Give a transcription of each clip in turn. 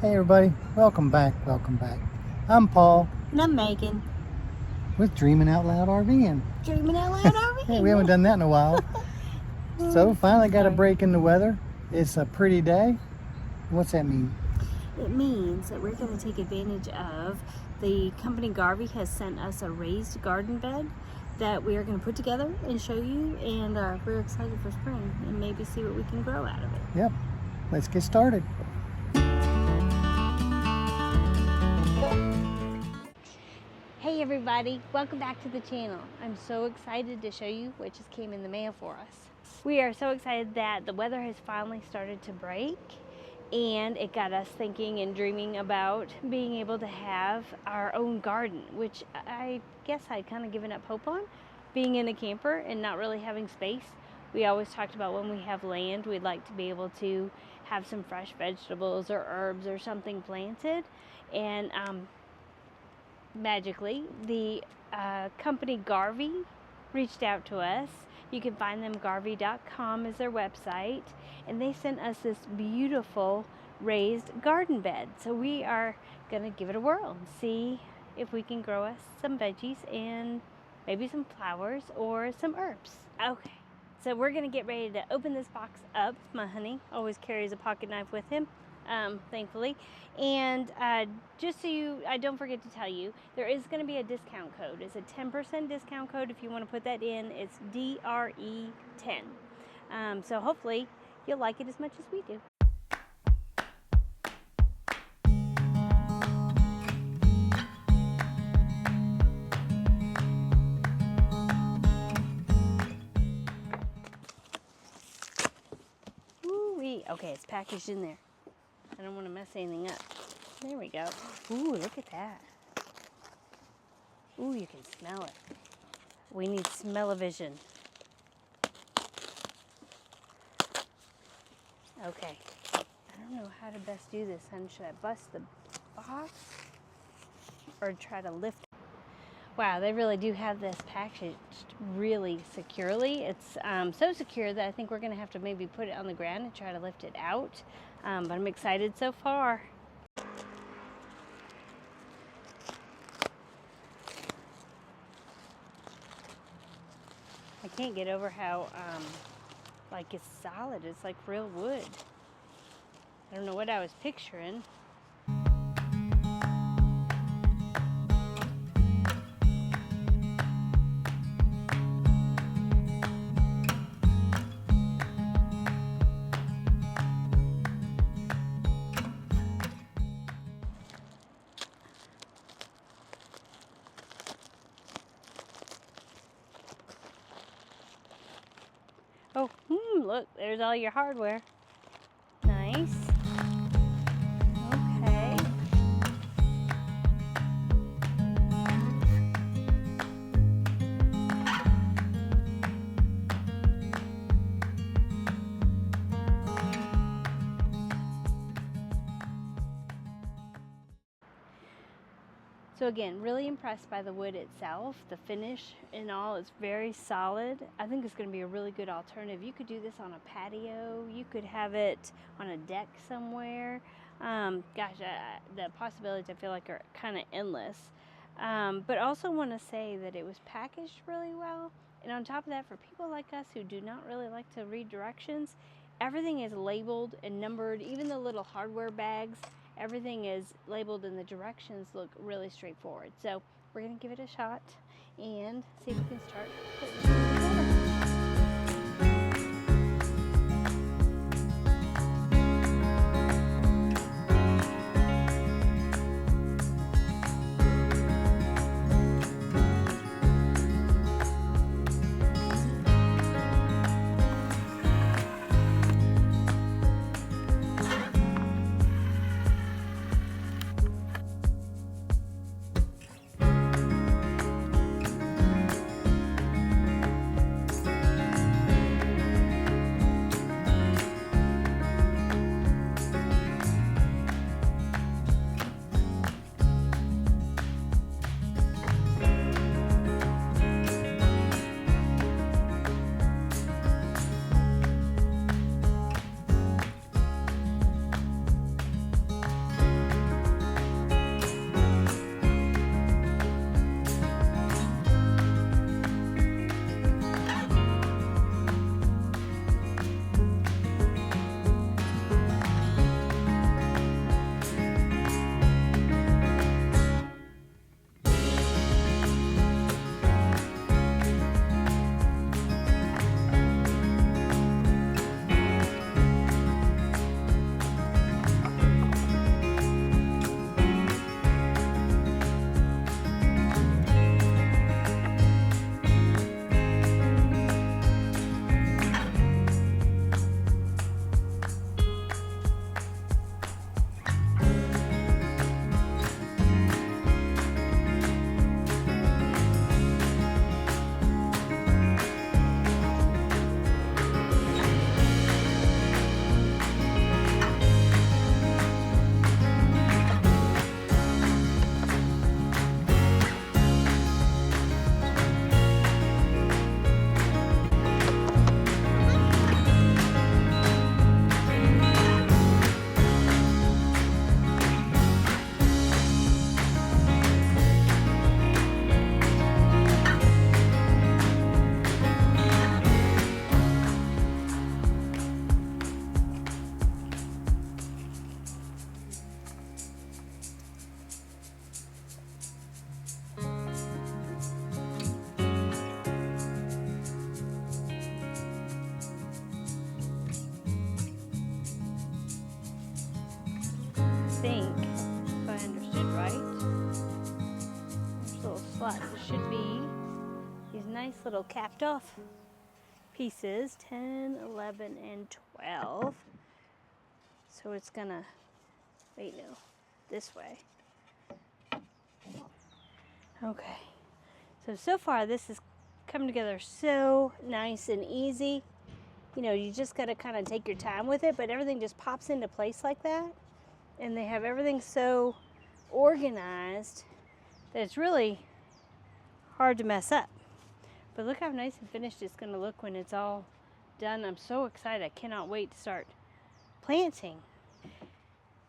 Hey everybody, welcome back. I'm Paul And I'm Megan. with Dreaming Out Loud RVing. Dreaming Out Loud RVing. Hey, we haven't done that in a while. So finally got a break in the weather. It's a pretty day. What's that mean? It means that we're going to take advantage of the company Garvee has sent us a raised garden bed that we are going to put together and show you, and we're excited for spring and maybe see what we can grow out of it. Yep, let's get started. Hey everybody, welcome back to the channel. I'm so excited to show you what just came in the mail for us. We are so excited that the weather has finally started to break, and it got us thinking and dreaming about being able to have our own garden, which I guess I'd kind of given up hope on, being in a camper and not really having space. We always talked about when we have land, we'd like to be able to have some fresh vegetables or herbs or something planted, and magically, the company Garvee reached out to us. You can find them, garvee.com is their website, and they sent us this beautiful raised garden bed. So we are going to give it a whirl and see if we can grow us some veggies and maybe some flowers or some herbs. Okay, so we're going to get ready to open this box up. My honey always carries a pocket knife with him. Thankfully, and just so I don't forget to tell you, there is going to be a discount code. It's a 10% discount code. If you want to put that in, it's DRE10. So hopefully you'll like it as much as we do. Woo-wee. Okay, it's packaged in there. I don't want to mess anything up. There we go. Ooh, look at that. Ooh, you can smell it. We need smell-o-vision. Okay. I don't know how to best do this, hon. Should I bust the box or try to lift it? Wow, they really do have this packaged really securely. It's so secure that I think we're going to have to maybe put it on the ground and try to lift it out. But I'm excited so far. I can't get over how like it's solid. It's like real wood. I don't know what I was picturing. Oh, look, there's all your hardware. Nice. Okay. So again, really impressed by the wood itself. The finish and all is very solid. I think it's going to be a really good alternative. You could do this on a patio. You could have it on a deck somewhere. The possibilities I feel like are kind of endless. But also want to say that it was packaged really well. And on top of that, for people like us who do not really like to read directions, everything is labeled and numbered, even the little hardware bags. Everything is labeled and the directions look really straightforward. So we're going to give it a shot and see if we can start putting it together. think, if I understood right. There's little slots. It should be these nice little capped off pieces, 10, 11, and 12. So it's gonna, wait, no, this way. Okay, so far this has come together so nice and easy. You know, you just gotta kind of take your time with it, but everything just pops into place like that. And they have everything so organized that it's really hard to mess up. But look how nice and finished it's gonna look when it's all done. I'm so excited, I cannot wait to start planting.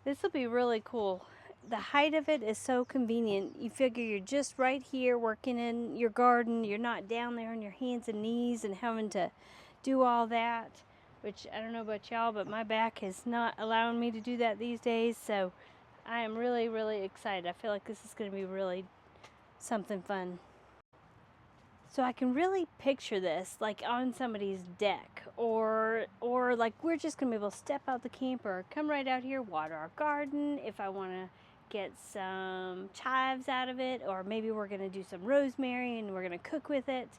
This will be really cool. The height of it is so convenient. You figure you're just right here working in your garden. You're not down there on your hands and knees and having to do all that, which I don't know about y'all, but my back is not allowing me to do that these days. So I am really, really excited. I feel like this is going to be really something fun. So I can really picture this like on somebody's deck, or like we're just going to be able to step out the camper, come right out here, water our garden. If I want to get some chives out of it, or maybe we're going to do some rosemary and we're going to cook with it,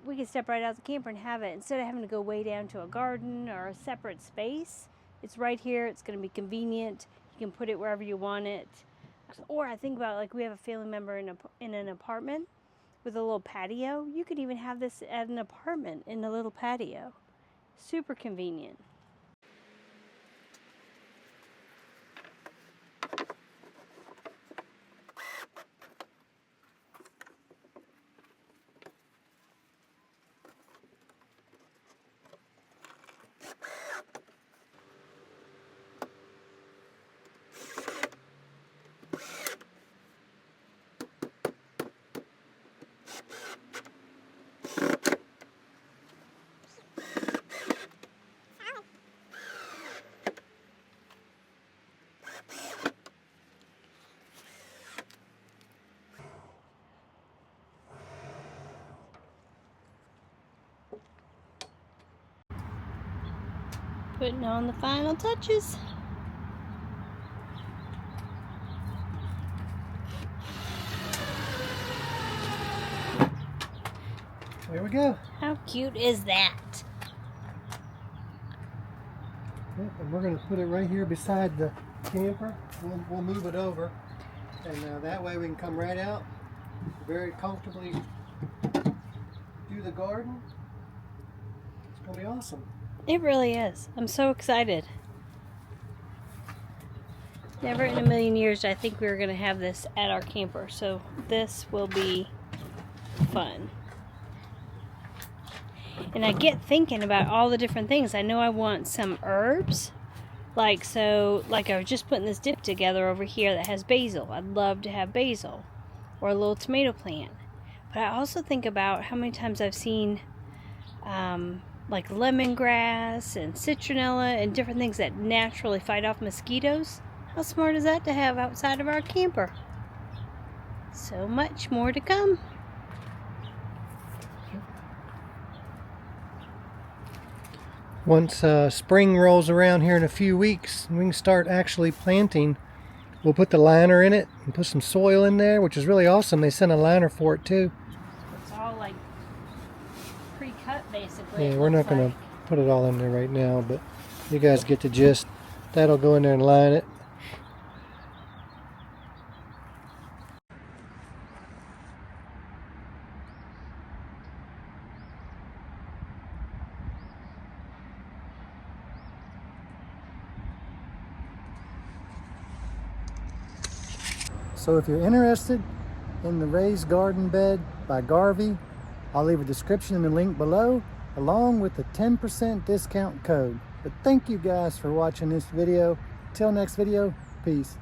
we can step right out the camper and have it instead of having to go way down to a garden or a separate space. It's right here. It's going to be convenient. You can put it wherever you want it. Or I think about, like, we have a family member in an apartment with a little patio. You could even have this at an apartment in a little patio. Super convenient. Putting on the final touches. There we go. How cute is that? Yep, and we're going to put it right here beside the camper. We'll move it over, and that way we can come right out, very comfortably do the garden. It's going to be awesome. It really is. I'm so excited. Never in a million years did I think we were going to have this at our camper, so this will be fun. And I get thinking about all the different things. I know I want some herbs. Like I was just putting this dip together over here that has basil. I'd love to have basil. Or a little tomato plant. But I also think about how many times I've seen like lemongrass and citronella and different things that naturally fight off mosquitoes. How smart is that to have outside of our camper? So much more to come. Once spring rolls around here in a few weeks, we can start actually planting. We'll put the liner in it and put some soil in there, which is really awesome. They sent a liner for it too. It's all like pre-cut basically. Yeah, we're not going to put it all in there right now, but you guys get the gist. That'll go in there and line it. So if you're interested in the Raised Garden Bed by Garvee, I'll leave a description and a link below, along with the 10% discount code. But thank you guys for watching this video. Till next video, peace.